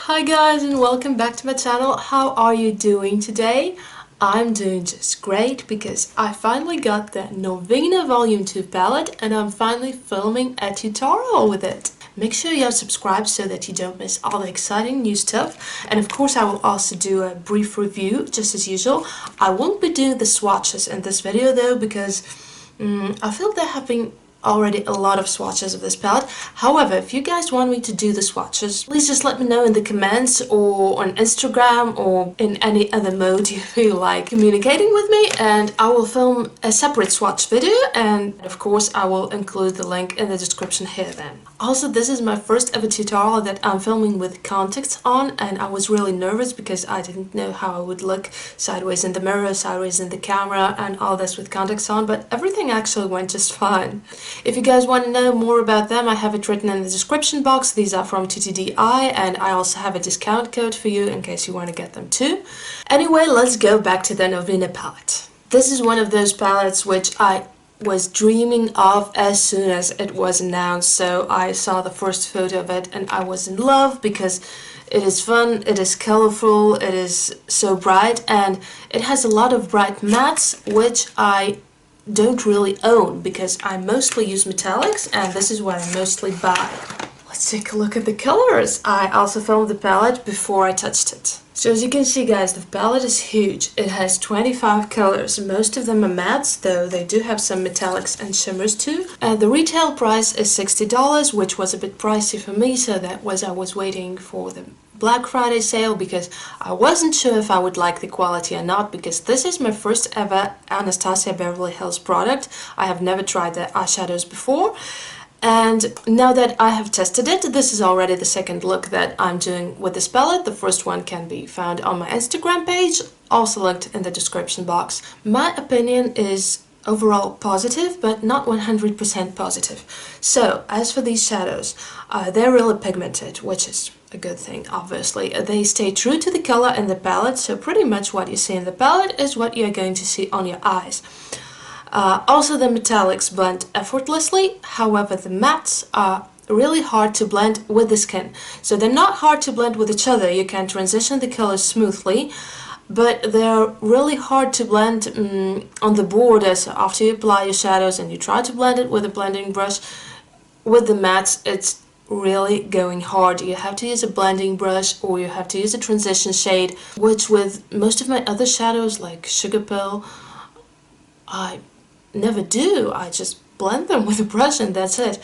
Hi guys and welcome back to my channel. How are you doing today? I'm doing just great because I finally got the NORVINA Volume 2 palette and I'm finally filming a tutorial with it. Make sure you are subscribed so that you don't miss all the exciting new stuff. And of course I will also do a brief review just as usual. I won't be doing the swatches in this video though because I feel there have been already a lot of swatches of this palette. However, if you guys want me to do the swatches, please just let me know in the comments or on Instagram or in any other mode you feel like communicating with me, and I will film a separate swatch video, and of course I will include the link in the description here then. Also, this is my first ever tutorial that I'm filming with contacts on, and I was really nervous because I didn't know how I would look sideways in the mirror, sideways in the camera, and all this with contacts on, but everything actually went just fine. If you guys want to know more about them, I have it written in the description box. These are from TTDI, and I also have a discount code for you in case you want to get them too. Anyway, let's go back to the NORVINA palette. This is one of those palettes which I was dreaming of as soon as it was announced. So I saw the first photo of it and I was in love because it is fun, it is colorful, it is so bright, and it has a lot of bright mattes which I don't really own because I mostly use metallics and this is what I mostly buy. Let's take a look at the colors. I also filmed the palette before I touched it. So as you can see guys, the palette is huge. It has 25 colors. Most of them are mattes, though they do have some metallics and shimmers too. The retail price is $60, which was a bit pricey for me, so that was I was waiting for the Black Friday sale because I wasn't sure if I would like the quality or not, because this is my first ever Anastasia Beverly Hills product. I have never tried the eyeshadows before. And now that I have tested it, this is already the second look that I'm doing with this palette. The first one can be found on my Instagram page, also linked in the description box. My opinion is overall positive, but not 100% positive. So, as for these shadows, they're really pigmented, which is a good thing, obviously. They stay true to the color in the palette, so pretty much what you see in the palette is what you're going to see on your eyes. Also, the metallics blend effortlessly, however the mattes are really hard to blend with the skin. So they're not hard to blend with each other, you can transition the colors smoothly, but they're really hard to blend on the borders after you apply your shadows and you try to blend it with a blending brush. With the mattes, it's really going hard. You have to use a blending brush or you have to use a transition shade, which with most of my other shadows like Sugar Pill, I never do. I just blend them with a brush and that's it.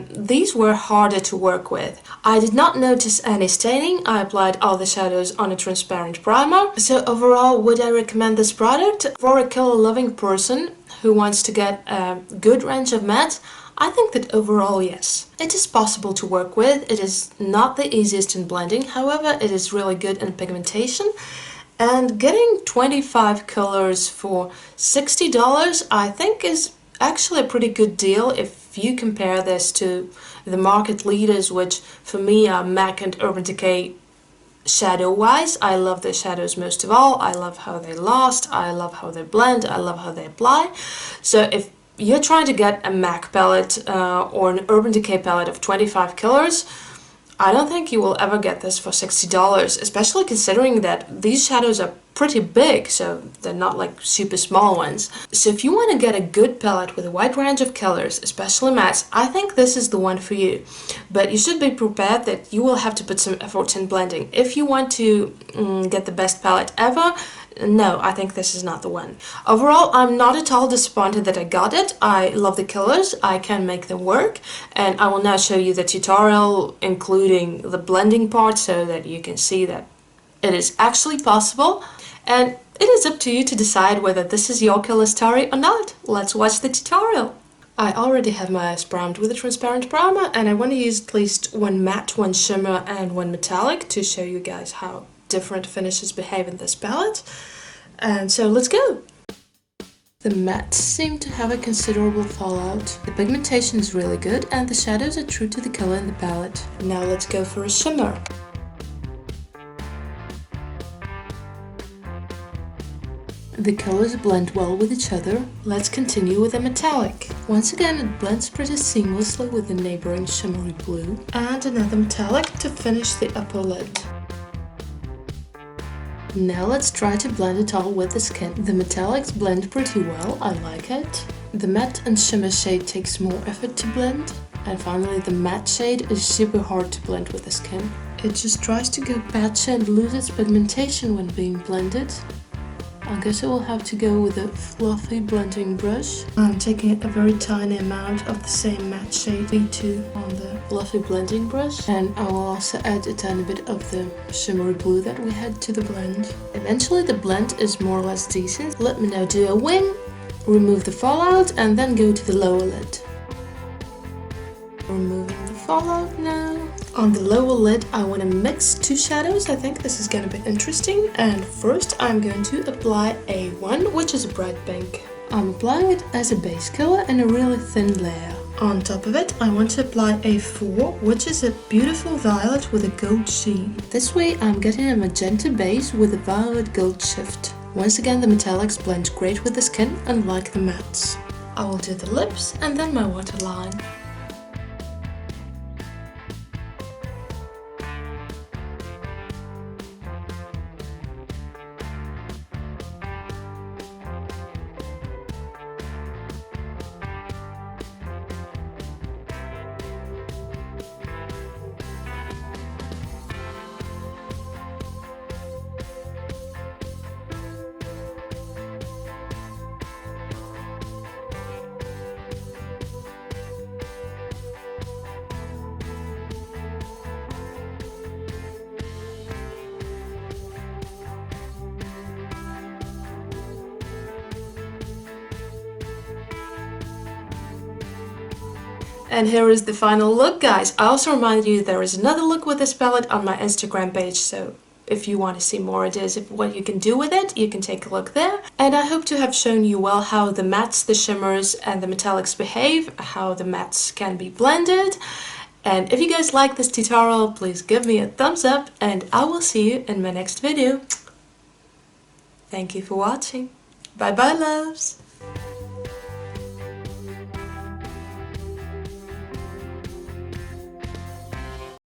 These were harder to work with. I did not notice any staining. I applied all the shadows on a transparent primer. So overall, would I recommend this product? For a color-loving person who wants to get a good range of matte, I think that overall, yes. It is possible to work with. It is not the easiest in blending, however, it is really good in pigmentation. And getting 25 colors for $60 I think is actually a pretty good deal if you compare this to the market leaders, which for me are MAC and Urban Decay shadow wise. I love their shadows most of all. I love how they last, I love how they blend, I love how they apply. So if you're trying to get a MAC palette or an Urban Decay palette of 25 colors, I don't think you will ever get this for $60, especially considering that these shadows are pretty big, so they're not like super small ones. So if you want to get a good palette with a wide range of colors, especially mattes, I think this is the one for you. But you should be prepared that you will have to put some effort in blending. If you want to get the best palette ever, no, I think this is not the one. Overall, I'm not at all disappointed that I got it. I love the colors, I can make them work, and I will now show you the tutorial including the blending part so that you can see that it is actually possible. And it is up to you to decide whether this is your color story or not. Let's watch the tutorial. I already have my eyes primed with a transparent primer, and I want to use at least one matte, one shimmer, and one metallic to show you guys how different finishes behave in this palette. And so let's go! The mattes seem to have a considerable fallout. The pigmentation is really good and the shadows are true to the color in the palette. Now let's go for a shimmer. The colors blend well with each other. Let's continue with the metallic. Once again, it blends pretty seamlessly with the neighboring shimmery blue. And another metallic to finish the upper lid. Now let's try to blend it all with the skin. The metallics blend pretty well, I like it. The matte and shimmer shade takes more effort to blend. And finally, the matte shade is super hard to blend with the skin. It just tries to go patchy and lose its pigmentation when being blended. I guess I will have to go with a fluffy blending brush. I'm taking a very tiny amount of the same matte shade V2 on the fluffy blending brush, and I will also add a tiny bit of the shimmery blue that we had to the blend. Eventually the blend is more or less decent. Let me now do a wing, remove the fallout, and then go to the lower lid. Removing the fallout now. On the lower lid, I want to mix two shadows. I think this is going to be interesting. And first, I'm going to apply A1, which is a bright pink. I'm applying it as a base color in a really thin layer. On top of it, I want to apply A4, which is a beautiful violet with a gold sheen. This way, I'm getting a magenta base with a violet gold shift. Once again, the metallics blend great with the skin, unlike the mattes. I will do the lips and then my waterline. And here is the final look, guys. I also remind you there is another look with this palette on my Instagram page, so if you want to see more ideas of what you can do with it, you can take a look there. And I hope to have shown you well how the mattes, the shimmers, and the metallics behave, how the mattes can be blended. And if you guys like this tutorial, please give me a thumbs up, and I will see you in my next video. Thank you for watching. Bye bye, loves!